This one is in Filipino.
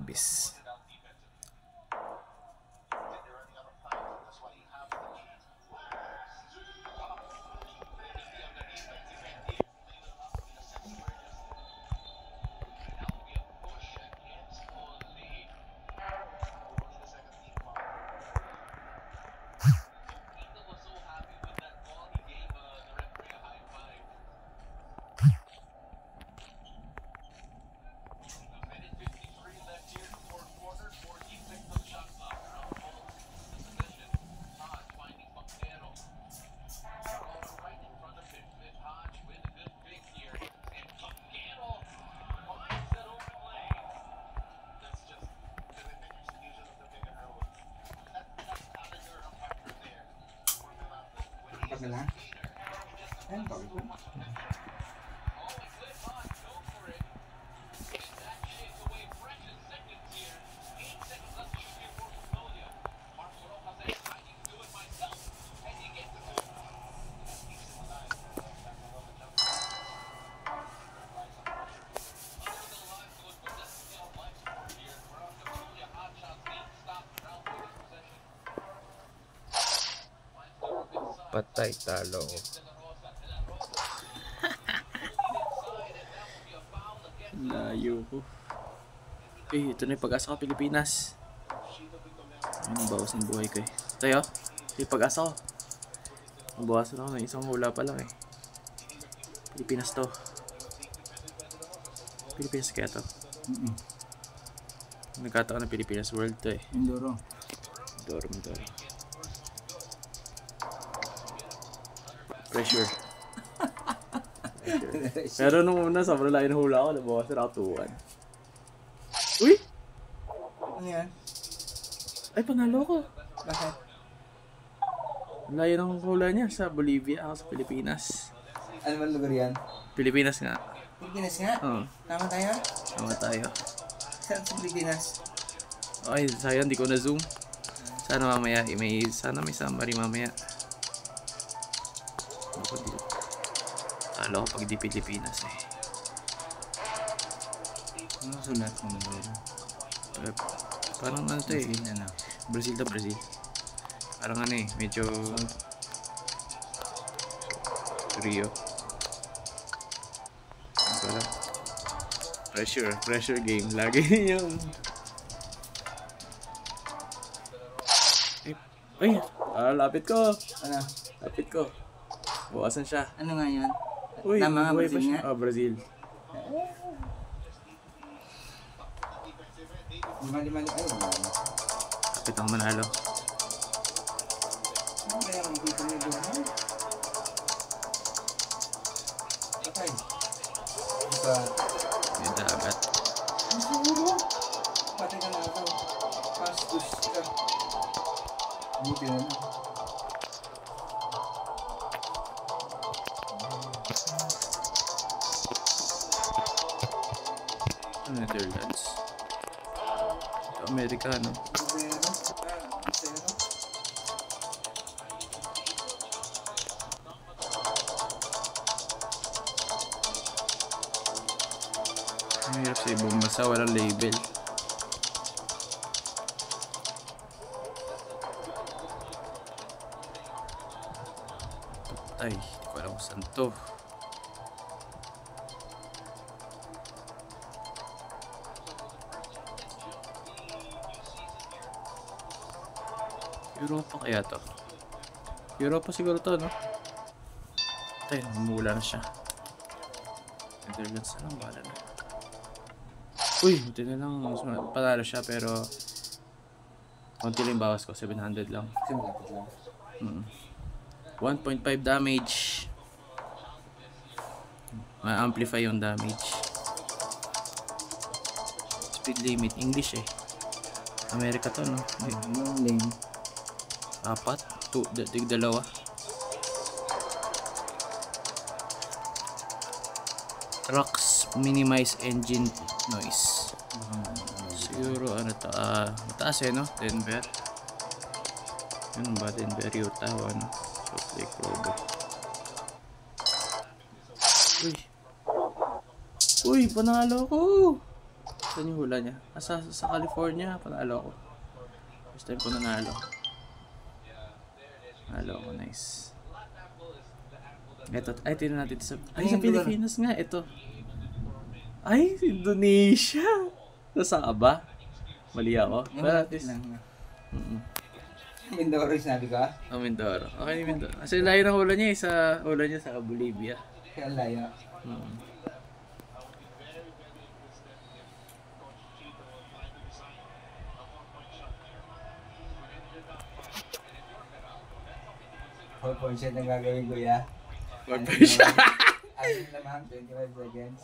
Davis. Patay talo. Layo ko. Ito na yung pag-asa ko, Pilipinas. Ayun, bawas ng buhay ko eh. Tayo, yung pag-asa ko. Mabawasan ako ng isang hula pa lang eh. Pilipinas to. Pilipinas kaya to. Nagkataon ng Pilipinas World to eh. Mindoro. Mindoro. Pressure. Pero nung una, sobrang layo ng hula ko. Nabawasan ako 2-1. Uy! Ano yan? Ay, panalo ko. Bakit? Layo ng hula niya sa Bolivia, ako sa Pilipinas. Ano man lugar yan? Pilipinas nga. Pilipinas nga? Oo. Tama tayo? Tama tayo. Saan sa Pilipinas? Ay, sayang, hindi ko na-zoom. Sana mamaya, sana may summary mamaya. Talo ko pag di Pilipinas eh. Ano sulat mo Mindoro? Parang ano to eh. Brazil to, Brazil. Parang ano eh, medyo Rio. Ano pressure game. Lagi yung ay, lapit ko. Ano? Lapit ko. Buwasan siya. Ano nga yan? Uy, tama nga, buhay Brazil pa siya. nga? Brazil. Mali-mali. Ay, wala. Kapit ako manalo. Ano kaya ang dito may buhay? Patay. Ito. Yung dagat. Ang siguro. Patay ka na ako. Pastos ka. Buti na na. Netherlands. Amerikano. Mahirap sa ibang bansa, walang label. Ay, hindi ko alam kung saan to. Europa kaya to? Europa siguro to, no? Tayo, namumula na siya. Netherlands na lang, bahala na. Uy, buti na lang. Panalo siya, pero konti lang bawas ko, 700 lang. 1.5 damage. Ma-amplify yung damage. Speed limit, English eh. Amerika to, no? Lane. 4, 2, 2. Trucks minimize engine noise. Siguro ano to, mataas eh, no? Denver. Yun ba? Denver, Utah, ano? Salt Lake, Provo. Uy, panalo ko! Saan yung hula niya? Sa California, panalo ako. First time ko nanalo. Nanalo ako, nice. Ito, ay, tingnan natin sa... Ay, sa Pilipinas nga, ito. Ay, Indonesia! Saan ka ba? Mali ako. Pero at least... Mindoro yung sinabi ko ah. Oh, Mindoro. Okay, Mindoro. Kasi layo ng hula niya, hula niya sa Bolivia. Kaya layo. Four points ang gagawin ko ya. 4 points siya. Ayun naman, 25 seconds.